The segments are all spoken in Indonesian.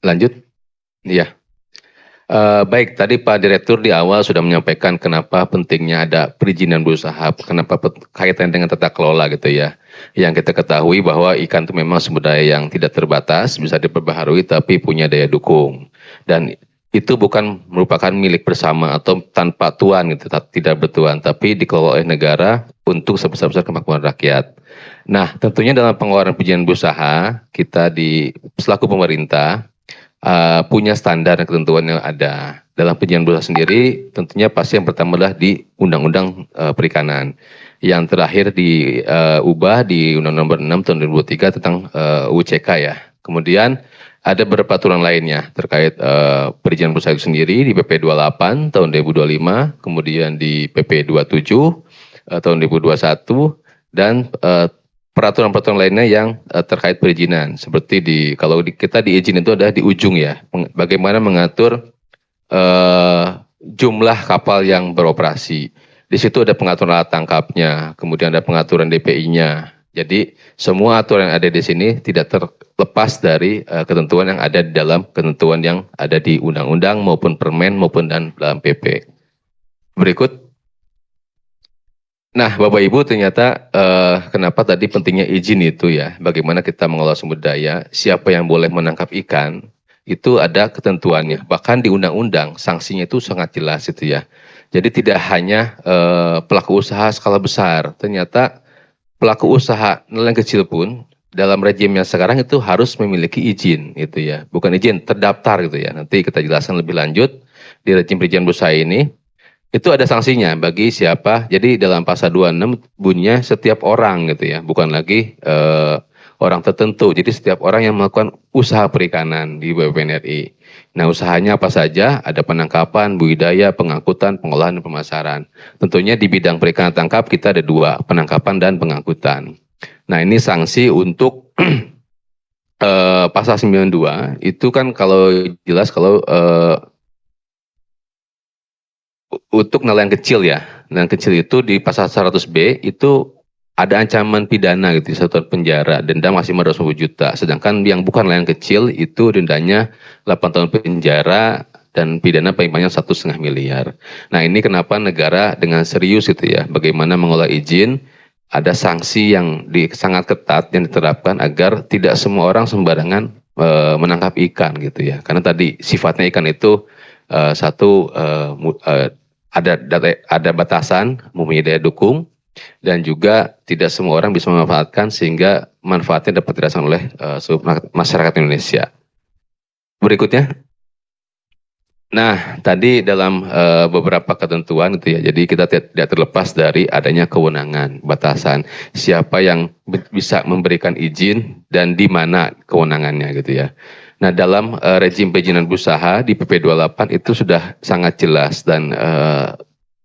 Lanjut? Iya. Baik, tadi Pak Direktur di awal sudah menyampaikan kenapa pentingnya ada perizinan berusaha, kenapa kaitannya dengan tata kelola gitu ya. Yang kita ketahui bahwa ikan itu memang sumber daya yang tidak terbatas, bisa diperbaharui tapi punya daya dukung. Dan itu bukan merupakan milik bersama atau tanpa tuan gitu, tidak bertuan, tapi dikelola oleh negara untuk sebesar-besar kemakmuran rakyat. Nah, tentunya dalam pengeluaran perizinan berusaha, kita selaku pemerintah punya standar dan ketentuan yang ada. Dalam perizinan berusaha sendiri, tentunya pasti yang pertama adalah di Undang-Undang Perikanan. Yang terakhir diubah di Undang-Undang Nomor 6 tahun 2003 tentang UCK ya. Kemudian ada beberapa aturan lainnya terkait perizinan berusaha itu sendiri di PP 28 tahun 2025, kemudian di PP 27 tahun 2021, dan peraturan-peraturan lainnya yang terkait perizinan, seperti kita di izin itu ada di ujung ya, bagaimana mengatur jumlah kapal yang beroperasi. Di situ ada pengaturan alat tangkapnya, kemudian ada pengaturan DPI-nya. Jadi semua aturan yang ada di sini tidak terlepas dari ketentuan yang ada di dalam ketentuan yang ada di undang-undang maupun permen maupun dalam PP. Berikut. Nah, Bapak Ibu, ternyata kenapa tadi pentingnya izin itu ya, bagaimana kita mengelola sumber daya, siapa yang boleh menangkap ikan, itu ada ketentuannya. Bahkan di undang-undang, sanksinya itu sangat jelas itu ya. Jadi tidak hanya pelaku usaha skala besar, ternyata pelaku usaha nelayan kecil pun dalam rejim yang sekarang itu harus memiliki izin itu ya. Bukan izin, terdaftar gitu ya. Nanti kita jelaskan lebih lanjut di rejim perizinan berusaha ini. Itu ada sanksinya bagi siapa. Jadi dalam pasal 26 bunyinya setiap orang gitu ya, bukan lagi orang tertentu. Jadi setiap orang yang melakukan usaha perikanan di BPN RI. Nah, usahanya apa saja? Ada penangkapan, budidaya, pengangkutan, pengolahan, dan pemasaran. Tentunya di bidang perikanan tangkap kita ada dua, penangkapan dan pengangkutan. Nah, ini sanksi untuk pasal 92 itu kan kalau jelas kalau untuk nelayan kecil ya, nelayan kecil itu di pasal 100B itu ada ancaman pidana gitu, 1 tahun penjara, denda maksimal 250 juta. Sedangkan yang bukan nelayan kecil itu dendanya 8 tahun penjara dan pidana paling banyak 1,5 miliar. Nah, ini kenapa negara dengan serius itu ya, bagaimana mengelola izin, ada sanksi yang sangat ketat yang diterapkan agar tidak semua orang sembarangan menangkap ikan gitu ya. Karena tadi sifatnya ikan itu ada batasan, mempunyai daya dukung, dan juga tidak semua orang bisa memanfaatkan sehingga manfaatnya dapat dirasakan oleh seluruh masyarakat Indonesia. Berikutnya. Nah, tadi dalam beberapa ketentuan itu ya, jadi kita tidak terlepas dari adanya kewenangan, batasan siapa yang bisa memberikan izin dan di mana kewenangannya gitu ya. Nah, dalam rejim perizinan berusaha di PP 28 itu sudah sangat jelas dan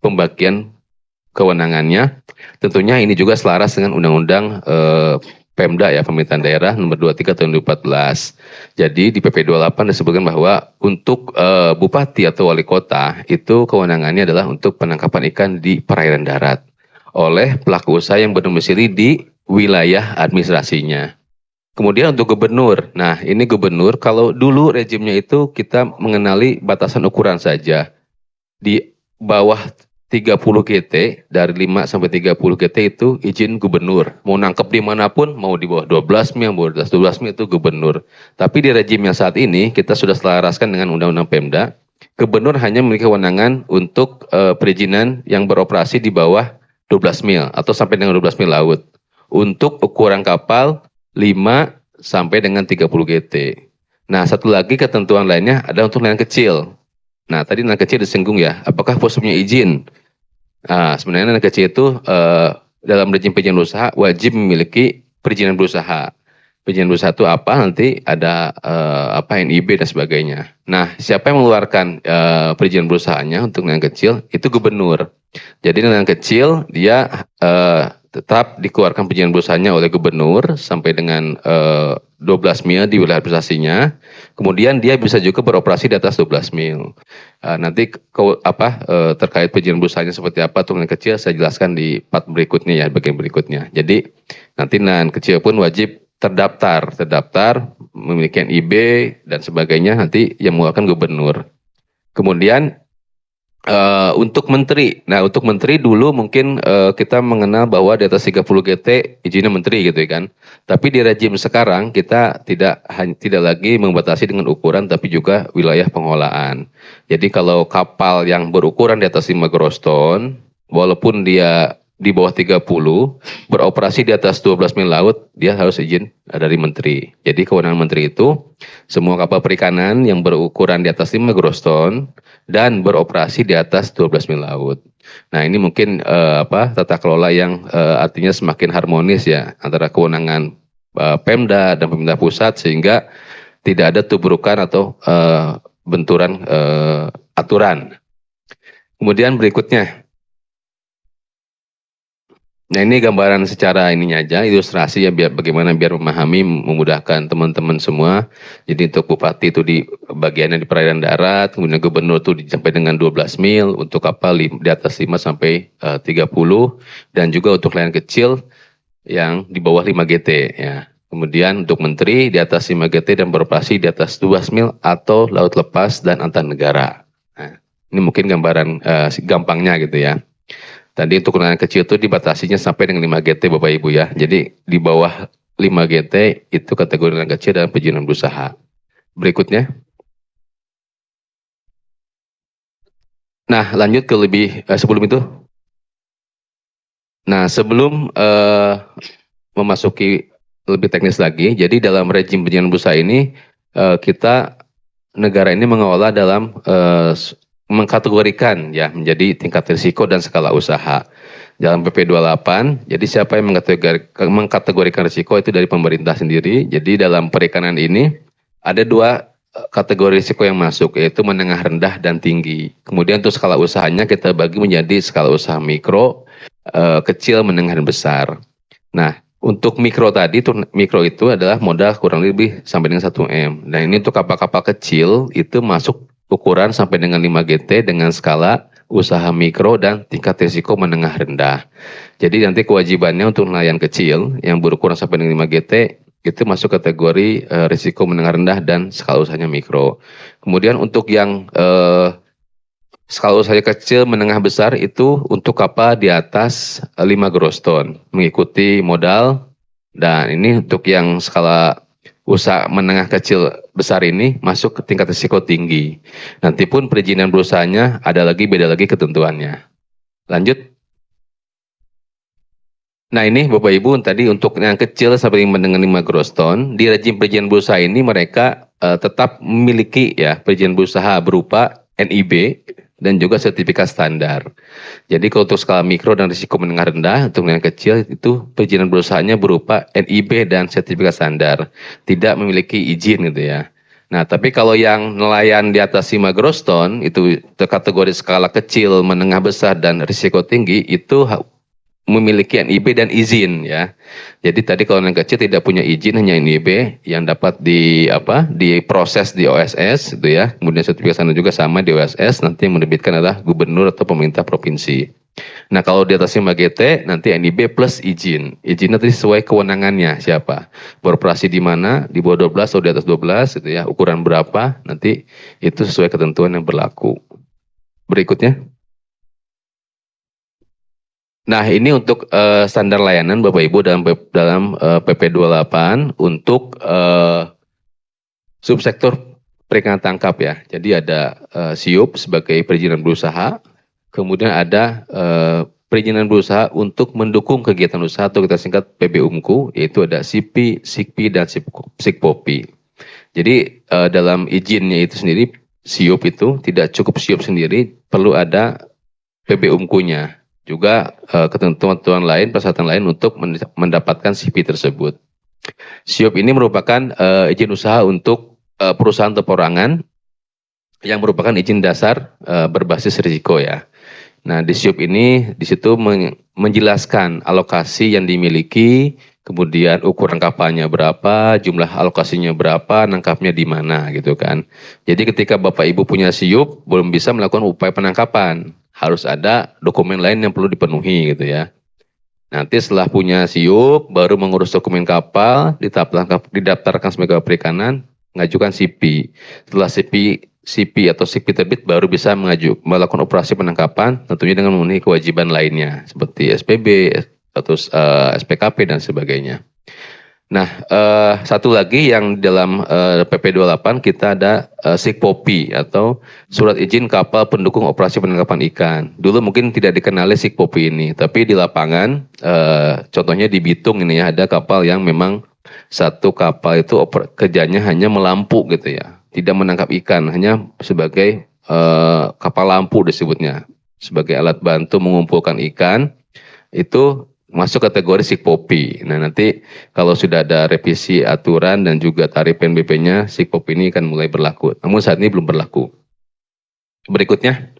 pembagian kewenangannya. Tentunya ini juga selaras dengan Undang-Undang Pemda ya, Pemerintahan Daerah nomor 23 tahun 2014. Jadi di PP 28 disebutkan bahwa untuk bupati atau wali kota itu kewenangannya adalah untuk penangkapan ikan di perairan darat oleh pelaku usaha yang berdomisili di wilayah administrasinya. Kemudian untuk gubernur, nah ini gubernur kalau dulu rejimnya itu kita mengenali batasan ukuran saja. Di bawah 30 GT, dari 5 sampai 30 GT itu izin gubernur. Mau nangkep dimanapun, mau di bawah 12 mil, mau di atas 12 mil itu gubernur. Tapi di rejim yang saat ini, kita sudah selaraskan dengan Undang-Undang Pemda, gubernur hanya memiliki kewenangan untuk perizinan yang beroperasi di bawah 12 mil atau sampai dengan 12 mil laut. Untuk ukuran kapal 5 sampai dengan 30 GT. Nah, satu lagi ketentuan lainnya adalah untuk nelayan kecil. Nah, tadi nelayan kecil disinggung ya, apakah posisinya izin? Nah, sebenarnya nelayan kecil itu dalam rejim perizinan berusaha wajib memiliki perizinan berusaha. Perizinan berusaha itu apa? Nanti ada NIB dan sebagainya. Nah, siapa yang mengeluarkan perizinan berusahanya untuk nelayan kecil? Itu gubernur. Jadi nelayan kecil dia tetap dikeluarkan perizinan berusahanya oleh gubernur sampai dengan 12 mil di wilayah administrasinya. Kemudian dia bisa juga beroperasi di atas 12 mil. Nanti terkait perizinan berusahanya seperti apa untuk nelayan kecil saya jelaskan di part berikutnya ya, bagian berikutnya. Jadi nanti nelayan kecil pun wajib terdaftar, memiliki NIB dan sebagainya, nanti yang mengeluarkan gubernur. Kemudian untuk menteri, nah untuk menteri dulu mungkin kita mengenal bahwa di atas 30 GT izinnya menteri gitu kan. Tapi di rejim sekarang kita tidak lagi membatasi dengan ukuran tapi juga wilayah pengelolaan. Jadi kalau kapal yang berukuran di atas 5 gross ton, walaupun dia di bawah 30, beroperasi di atas 12 mil laut, dia harus izin dari menteri. Jadi kewenangan menteri itu, semua kapal perikanan yang berukuran di atas 5 gross ton, dan beroperasi di atas 12 mil laut. Nah ini mungkin tata kelola yang artinya semakin harmonis ya, antara kewenangan Pemda dan pemerintah pusat, sehingga tidak ada tubrukan atau benturan aturan. Kemudian berikutnya, nah ini gambaran secara ininya aja, ilustrasi ya bagaimana biar memahami, memudahkan teman-teman semua. Jadi untuk bupati itu di bagiannya di perairan darat, kemudian gubernur itu sampai dengan 12 mil, untuk kapal di atas 5 sampai 30, dan juga untuk nelayan kecil yang di bawah 5 GT ya. Kemudian untuk menteri di atas 5 GT dan beroperasi di atas 12 mil atau laut lepas dan antar negara. Nah, ini mungkin gambaran gampangnya gitu ya. Tadi untuk nelayan kecil itu dibatasinya sampai dengan 5 GT Bapak Ibu ya. Jadi di bawah 5 GT itu kategori nelayan kecil dalam perizinan berusaha. Berikutnya. Nah lanjut ke sebelum itu. Nah sebelum memasuki lebih teknis lagi, jadi dalam rejim perizinan berusaha ini negara ini mengelola dalam mengkategorikan ya menjadi tingkat risiko dan skala usaha. Dalam PP 28, jadi siapa yang mengkategorikan risiko itu dari pemerintah sendiri. Jadi dalam perikanan ini ada 2 kategori risiko yang masuk, yaitu menengah, rendah, dan tinggi. Kemudian untuk skala usahanya kita bagi menjadi skala usaha mikro, kecil, menengah, dan besar. Nah, untuk mikro tadi, mikro itu adalah modal kurang lebih sampai dengan 1M. Nah ini untuk kapal-kapal kecil itu masuk ukuran sampai dengan 5 GT dengan skala usaha mikro dan tingkat risiko menengah rendah. Jadi nanti kewajibannya untuk nelayan kecil yang berukuran sampai dengan 5 GT itu masuk kategori risiko menengah rendah dan skala usahanya mikro. Kemudian untuk yang skala usaha kecil menengah besar itu untuk kapal di atas 5 gross ton mengikuti modal, dan ini untuk yang skala usaha menengah kecil besar ini masuk ke tingkat risiko tinggi. Nanti pun perizinan berusahanya beda lagi ketentuannya. Lanjut. Nah ini Bapak Ibu tadi untuk yang kecil sampai dengan 5 gross ton, di rejim perizinan berusaha ini mereka tetap memiliki ya perizinan berusaha berupa NIB dan juga sertifikat standar. Jadi kalau untuk skala mikro dan risiko menengah rendah, untuk yang kecil itu perizinan berusahanya berupa NIB dan sertifikat standar. Tidak memiliki izin gitu ya. Nah tapi kalau yang nelayan di atas 5 gross ton, itu kategori skala kecil, menengah besar, dan risiko tinggi, itu memiliki NIB dan izin ya. Jadi tadi kalau yang kecil tidak punya izin, hanya NIB yang dapat diproses di OSS gitu ya. Kemudian sertifikat standar juga sama di OSS, nanti yang menerbitkan adalah gubernur atau pemerintah provinsi. Nah kalau di atas 5 GT nanti NIB plus izin. Izin nanti sesuai kewenangannya siapa. Beroperasi di mana, di bawah 12 atau di atas 12 gitu ya. Ukuran berapa, nanti itu sesuai ketentuan yang berlaku. Berikutnya. Nah ini untuk standar layanan Bapak Ibu dalam PP 28 untuk subsektor perikanan tangkap ya. Jadi ada SIUP sebagai perizinan berusaha, kemudian ada perizinan berusaha untuk mendukung kegiatan usaha atau kita singkat PBUMKU, yaitu ada SIPI, SIKPI, dan SIKPOPI. Jadi dalam izinnya itu sendiri, SIUP itu tidak cukup SIUP sendiri, perlu ada PBUMKU-nya. Juga ketentuan lain, persyaratan lain untuk mendapatkan SIPI tersebut. SIUP ini merupakan izin usaha untuk perusahaan atau perorangan yang merupakan izin dasar berbasis risiko ya. Nah di SIUP ini di situ menjelaskan alokasi yang dimiliki, kemudian ukuran kapalnya berapa, jumlah alokasinya berapa, nangkapnya di mana gitu kan. Jadi ketika Bapak Ibu punya SIUP belum bisa melakukan upaya penangkapan, harus ada dokumen lain yang perlu dipenuhi gitu ya. Nanti setelah punya SIUP, baru mengurus dokumen kapal, didaftarkan sebagai kapal perikanan, mengajukan CP. Setelah CP atau CP terbit, baru bisa melakukan operasi penangkapan, tentunya dengan memenuhi kewajiban lainnya, seperti SPB, atau SPKP, dan sebagainya. Nah, satu lagi yang dalam PP 28 kita ada SIKPOPI atau Surat Izin Kapal Pendukung Operasi Penangkapan Ikan. Dulu mungkin tidak dikenali SIKPOPI ini, tapi di lapangan, contohnya di Bitung ini ya, ada kapal yang memang satu kapal itu kerjanya hanya melampu gitu ya, tidak menangkap ikan, hanya sebagai kapal lampu disebutnya, sebagai alat bantu mengumpulkan ikan, itu masuk kategori SIKPOPI. Nah, nanti kalau sudah ada revisi aturan dan juga tarif PNBP-nya, SIKPOPI ini akan mulai berlaku. Namun saat ini belum berlaku. Berikutnya.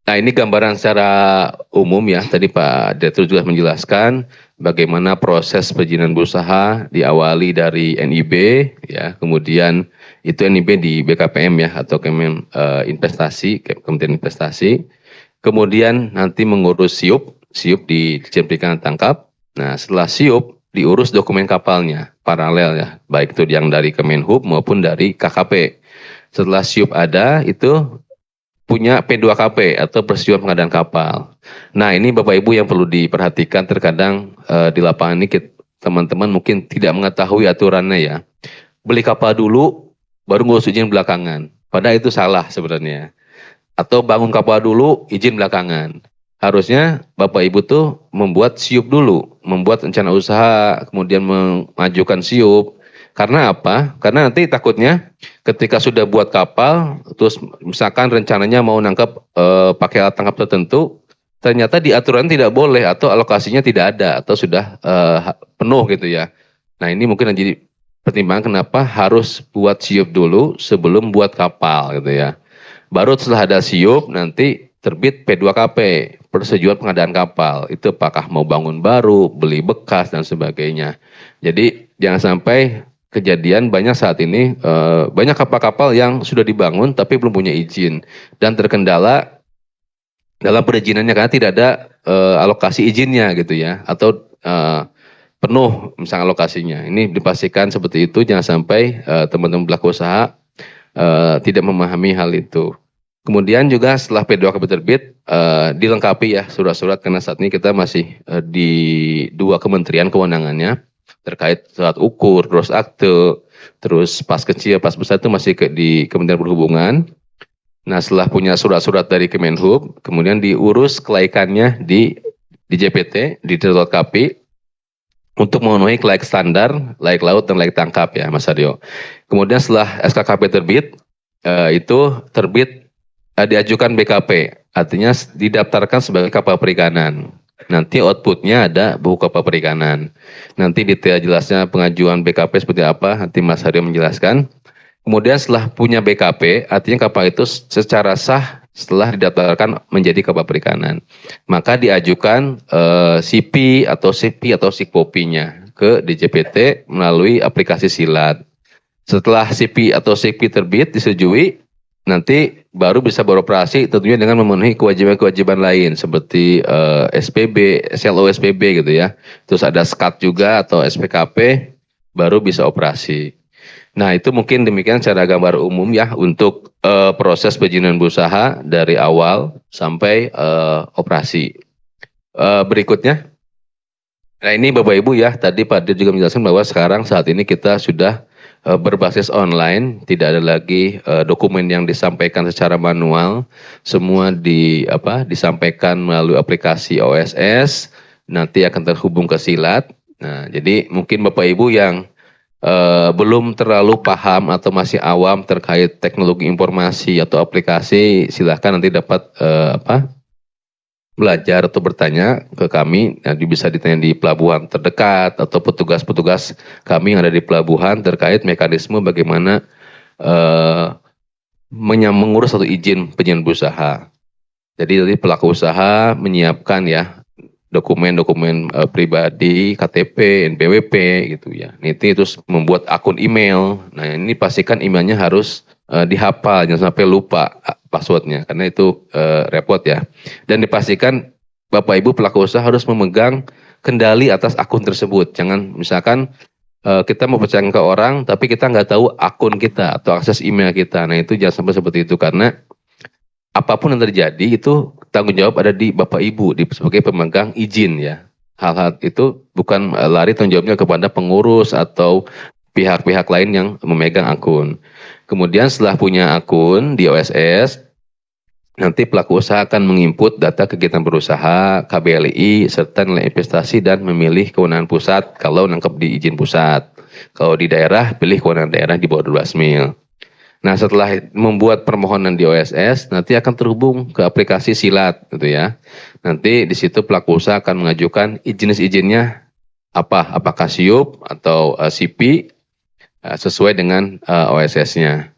Nah, ini gambaran secara umum ya. Tadi Pak Direktur juga menjelaskan bagaimana proses perizinan berusaha diawali dari NIB ya, kemudian itu NIB di BKPM ya, atau Kemen Investasi, Kementerian Investasi. Kemudian nanti mengurus SIUP di Dirjen Perikanan Tangkap. Nah, setelah SIUP diurus dokumen kapalnya paralel ya, baik itu yang dari Kemenhub maupun dari KKP. Setelah SIUP ada, itu punya P2KP atau persetujuan pengadaan kapal. Nah, ini Bapak Ibu yang perlu diperhatikan, terkadang di lapangan ini teman-teman mungkin tidak mengetahui aturannya ya. Beli kapal dulu, baru ngurus izin belakangan. Padahal itu salah sebenarnya. Atau bangun kapal dulu, izin belakangan. Harusnya Bapak Ibu tuh membuat SIUP dulu, membuat rencana usaha, kemudian mengajukan SIUP. Karena apa? Karena nanti takutnya ketika sudah buat kapal, terus misalkan rencananya mau nangkap pakai alat tangkap tertentu, ternyata di aturan tidak boleh atau alokasinya tidak ada atau sudah penuh gitu ya. Nah, ini mungkin jadi pertimbangan kenapa harus buat SIUP dulu sebelum buat kapal gitu ya. Baru setelah ada SIUP nanti terbit P2KP, persetujuan pengadaan kapal. Itu apakah mau bangun baru, beli bekas, dan sebagainya. Jadi jangan sampai kejadian banyak saat ini, banyak kapal-kapal yang sudah dibangun tapi belum punya izin. Dan terkendala dalam perizinannya karena tidak ada alokasi izinnya gitu ya. Atau penuh misalnya alokasinya. Ini dipastikan seperti itu, jangan sampai teman-teman pelaku usaha tidak memahami hal itu. Kemudian juga setelah P2KP terbit, dilengkapi ya surat-surat, karena saat ini kita masih di 2 kementerian kewenangannya, terkait surat ukur, gross akte, terus pas kecil, pas besar itu masih di Kementerian Perhubungan. Nah, setelah punya surat-surat dari Kemenhub, kemudian diurus kelaikannya di JPT, di Dirjen Kapi, untuk memenuhi layak standar, layak laut, dan layak tangkap ya Mas Aryo. Kemudian setelah SKKP terbit, itu terbit diajukan BKP, artinya didaftarkan sebagai kapal perikanan. Nanti outputnya ada buku kapal perikanan. Nanti detail jelasnya pengajuan BKP seperti apa, nanti Mas Haryo menjelaskan. Kemudian setelah punya BKP, artinya kapal itu secara sah setelah didaftarkan menjadi kapal perikanan. Maka diajukan CP atau SIKPOPI-nya ke DJPT melalui aplikasi Silat. Setelah CP atau SIKP terbit, disetujui, nanti baru bisa beroperasi tentunya dengan memenuhi kewajiban-kewajiban lain seperti SPB, SLO SPB gitu ya. Terus ada SKAT juga atau SPKP, baru bisa operasi. Nah, itu mungkin demikian secara gambar umum ya untuk proses perizinan berusaha dari awal sampai operasi. Berikutnya, nah ini Bapak Ibu ya, tadi Pak Dir juga menjelaskan bahwa sekarang saat ini kita sudah berbasis online, tidak ada lagi dokumen yang disampaikan secara manual, semua disampaikan melalui aplikasi OSS, nanti akan terhubung ke Silat. Nah, jadi mungkin Bapak Ibu yang belum terlalu paham atau masih awam terkait teknologi informasi atau aplikasi, silahkan nanti dapat belajar atau bertanya ke kami. Nanti bisa ditanya di pelabuhan terdekat atau petugas-petugas kami yang ada di pelabuhan terkait mekanisme bagaimana mengurus atau izin perizinan berusaha. Jadi dari pelaku usaha menyiapkan ya dokumen-dokumen pribadi, KTP, NPWP gitu ya. Nanti terus membuat akun email. Nah, ini pastikan emailnya harus dihafal, jangan sampai lupa passwordnya, karena itu repot ya. Dan dipastikan Bapak Ibu pelaku usaha harus memegang kendali atas akun tersebut. Jangan misalkan kita mau percayakan ke orang, tapi kita nggak tahu akun kita atau akses email kita. Nah itu jangan sampai seperti itu, karena apapun yang terjadi itu tanggung jawab ada di Bapak Ibu sebagai pemegang izin ya. Hal-hal itu bukan lari tanggung jawabnya kepada pengurus atau pihak-pihak lain yang memegang akun. Kemudian setelah punya akun di OSS, nanti pelaku usaha akan menginput data kegiatan berusaha, KBLI, serta nilai investasi dan memilih kewenangan pusat kalau nangkep di izin pusat. Kalau di daerah, pilih kewenangan daerah di bawah 12 mil. Nah setelah membuat permohonan di OSS, nanti akan terhubung ke aplikasi Silat gitu ya. Nanti di situ pelaku usaha akan mengajukan jenis-izinnya apakah SIUP atau CP sesuai dengan OSS-nya.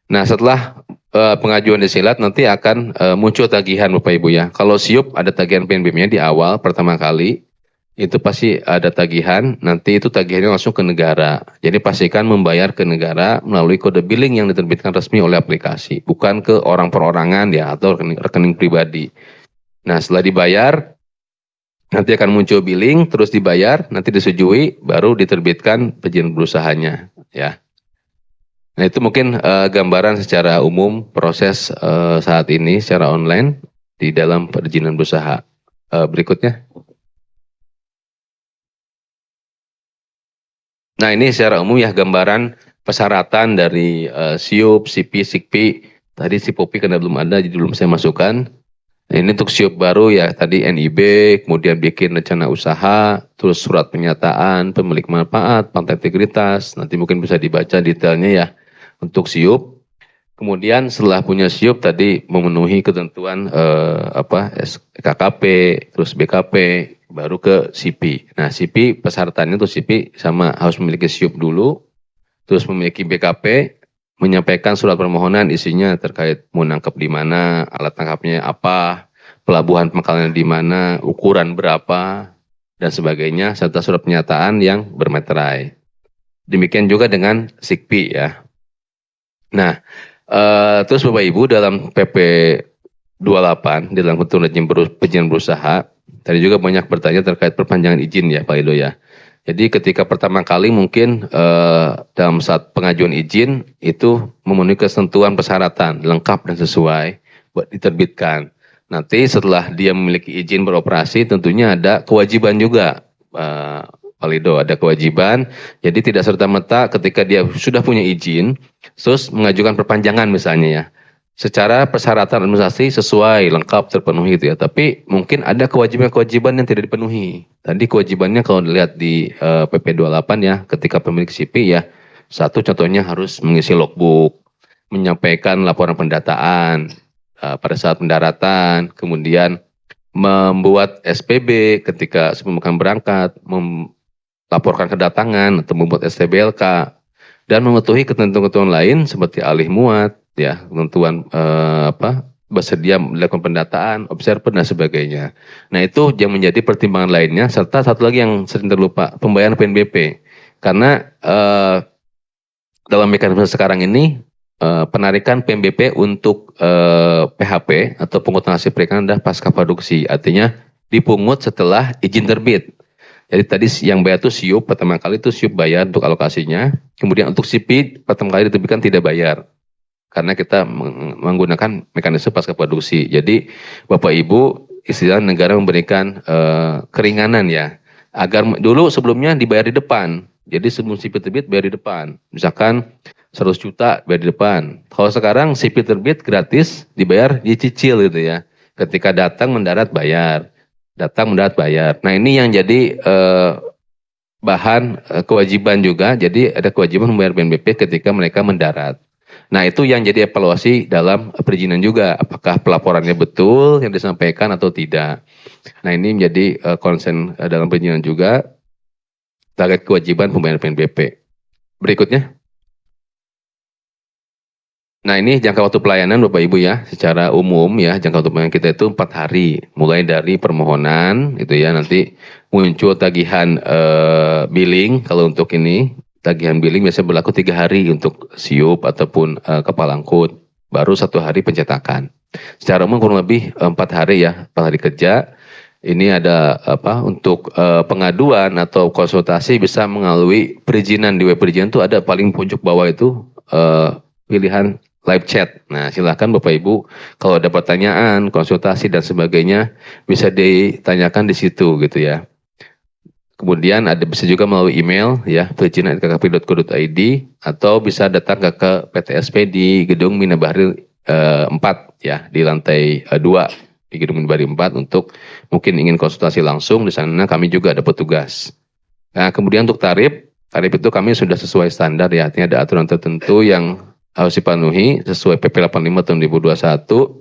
Nah setelah pengajuan di Silat nanti akan muncul tagihan Bapak Ibu ya. Kalau SIUP ada tagihan PNBM-nya di awal pertama kali, itu pasti ada tagihan, nanti itu tagihannya langsung ke negara. Jadi pastikan membayar ke negara melalui kode billing yang diterbitkan resmi oleh aplikasi, bukan ke orang perorangan ya atau rekening pribadi. Nah setelah dibayar, nanti akan muncul billing, terus dibayar, nanti disetujui, baru diterbitkan perizinan berusahanya ya. Nah itu mungkin gambaran secara umum proses saat ini secara online di dalam perizinan berusaha. Berikutnya. Nah ini secara umum ya gambaran persyaratan dari SIUP, CP, SIKPI. Tadi si Popi karena belum ada jadi belum saya masukkan. Nah, ini untuk SIUP baru ya tadi NIB, kemudian bikin rencana usaha, terus surat pernyataan, pemilik manfaat, pantai integritas. Nanti mungkin bisa dibaca detailnya ya untuk SIUP. Kemudian setelah punya SIUP tadi memenuhi ketentuan KKP, terus BKP, baru ke CP. Nah CP persyaratannya tuh CP sama harus memiliki SIUP dulu, terus memiliki BKP, menyampaikan surat permohonan isinya terkait mau nangkep di mana, alat tangkapnya apa, pelabuhan pangkalannya di mana, ukuran berapa, dan sebagainya, serta surat pernyataan yang bermeterai. Demikian juga dengan SIKPI ya. Nah, terus Bapak Ibu dalam PP 28 di dalam ketentuan perizinan berusaha tadi juga banyak bertanya terkait perpanjangan izin ya Pak Ido ya. Jadi ketika pertama kali mungkin dalam saat pengajuan izin itu memenuhi ketentuan persyaratan lengkap dan sesuai buat diterbitkan. Nanti setelah dia memiliki izin beroperasi tentunya ada kewajiban juga Pak Lido, ada kewajiban. Jadi tidak serta-merta ketika dia sudah punya izin terus mengajukan perpanjangan misalnya ya. Secara persyaratan administrasi sesuai, lengkap, terpenuhi gitu ya. Tapi mungkin ada kewajiban-kewajiban yang tidak dipenuhi. Tadi kewajibannya kalau dilihat di PP 28 ya, ketika pemilik CP ya, satu contohnya harus mengisi logbook, menyampaikan laporan pendataan pada saat pendaratan, kemudian membuat SPB ketika sebelum akan berangkat, melaporkan kedatangan atau membuat STBLK, dan mematuhi ketentuan-ketentuan lain seperti alih muat, ya ketentuan bersedia melakukan pendataan, observer dan sebagainya. Nah itu yang menjadi pertimbangan lainnya, serta satu lagi yang sering terlupa, pembayaran PNBP. Karena dalam mekanisme sekarang ini penarikan PNBP untuk PHP atau pungutan hasil perikanan adalah pasca produksi, artinya dipungut setelah izin terbit. Jadi tadi yang bayar itu SIUP, pertama kali itu SIUP bayar untuk alokasinya, kemudian untuk CP pertama kali diterbitkan tidak bayar. Karena kita menggunakan mekanisme pasca produksi. Jadi Bapak Ibu istilah negara memberikan keringanan ya. Agar dulu sebelumnya dibayar di depan. Jadi sebelum CP terbit bayar di depan. Misalkan 100 juta bayar di depan. Kalau sekarang CP terbit gratis dibayar dicicil gitu ya. Ketika datang mendarat bayar. Datang mendarat bayar. Nah ini yang jadi bahan kewajiban juga. Jadi ada kewajiban membayar PNBP ketika mereka mendarat. Nah itu yang jadi evaluasi dalam perizinan juga, apakah pelaporannya betul yang disampaikan atau tidak. Nah ini menjadi konsen dalam perizinan juga terkait kewajiban pembayaran PNBP. Berikutnya. Nah ini jangka waktu pelayanan Bapak Ibu ya, secara umum ya jangka waktu pelayanan kita itu 4 hari, mulai dari permohonan itu ya, nanti muncul tagihan billing kalau untuk ini. Tagihan billing biasanya berlaku 3 hari untuk SIUP ataupun kapal angkut, baru 1 hari pencetakan. Secara umum kurang lebih 4 hari ya, 4 hari kerja. Ini ada untuk pengaduan atau konsultasi bisa melalui perizinan. Di web perizinan itu ada paling pojok bawah itu pilihan live chat. Nah, silakan Bapak Ibu kalau ada pertanyaan, konsultasi dan sebagainya bisa ditanyakan di situ gitu ya. Kemudian bisa juga melalui email ya, perizinan@kkp.go.id, atau bisa datang ke PTSP di Gedung Mina Bahri 4 ya, di lantai 2 di Gedung Mina Bahri 4 untuk mungkin ingin konsultasi langsung. Di sana kami juga ada petugas. Nah, kemudian untuk tarif itu kami sudah sesuai standar ya, artinya ada aturan tertentu yang harus dipenuhi sesuai PP 85 tahun 2021.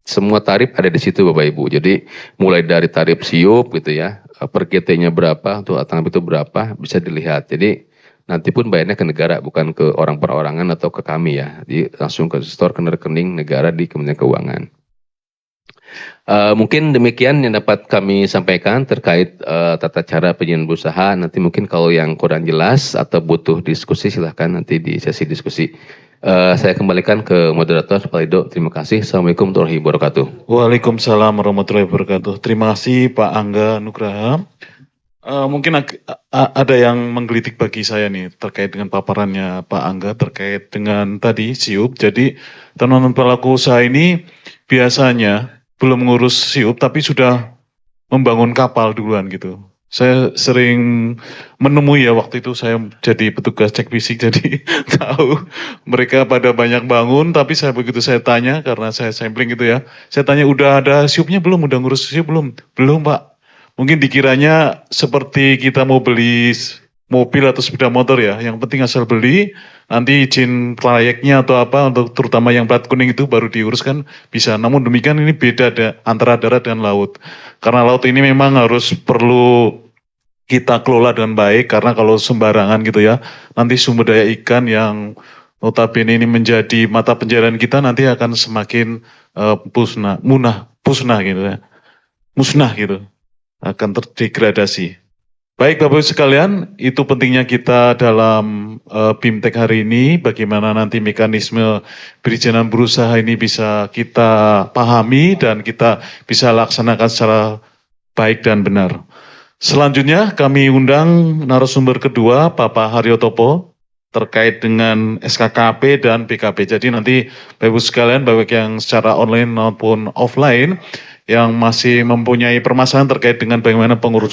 Semua tarif ada di situ Bapak Ibu. Jadi mulai dari tarif siup gitu ya, per GT-nya berapa, untuk tanggap itu berapa, bisa dilihat. Jadi nanti pun bayarnya ke negara, bukan ke orang perorangan atau ke kami ya. Jadi langsung ke store, ke rekening negara di Kementerian Keuangan. Mungkin demikian yang dapat kami sampaikan terkait tata cara perizinan berusaha. Nanti mungkin kalau yang kurang jelas atau butuh diskusi silahkan nanti di sesi diskusi. Saya kembalikan ke moderator Pak Lido. Terima kasih. Assalamualaikum warahmatullahi wabarakatuh. Waalaikumsalam warahmatullahi wabarakatuh. Terima kasih Pak Angga Nugraha. Mungkin ada yang menggelitik bagi saya nih terkait dengan paparannya Pak Angga terkait dengan tadi SIUP. Jadi teman-teman pelaku usaha ini biasanya belum ngurus SIUP tapi sudah membangun kapal duluan gitu. Saya sering menemui ya, waktu itu saya jadi petugas cek fisik, jadi tahu mereka pada banyak bangun, tapi begitu saya tanya, karena saya sampling gitu ya, saya tanya udah ada SIUP-nya belum, udah ngurus SIUP belum? Belum Pak. Mungkin dikiranya seperti kita mau beli mobil atau sepeda motor ya, yang penting asal beli, nanti izin trayeknya atau apa, untuk terutama yang plat kuning itu baru diuruskan bisa. Namun demikian ini beda antara darat dan laut. Karena laut ini memang harus perlu kita kelola dengan baik, karena kalau sembarangan gitu ya, nanti sumber daya ikan yang notabene ini menjadi mata pencarian kita nanti akan semakin musnah gitu ya. Musnah gitu, akan terdegradasi. Baik Bapak Ibu sekalian, itu pentingnya kita dalam BIMTEK hari ini, bagaimana nanti mekanisme perizinan berusaha ini bisa kita pahami dan kita bisa laksanakan secara baik dan benar. Selanjutnya kami undang narasumber kedua, Bapak Haryotopo, terkait dengan SKKP dan BKP. Jadi nanti Bapak Ibu sekalian, baik yang secara online maupun offline, yang masih mempunyai permasalahan terkait dengan bagaimana pengurusan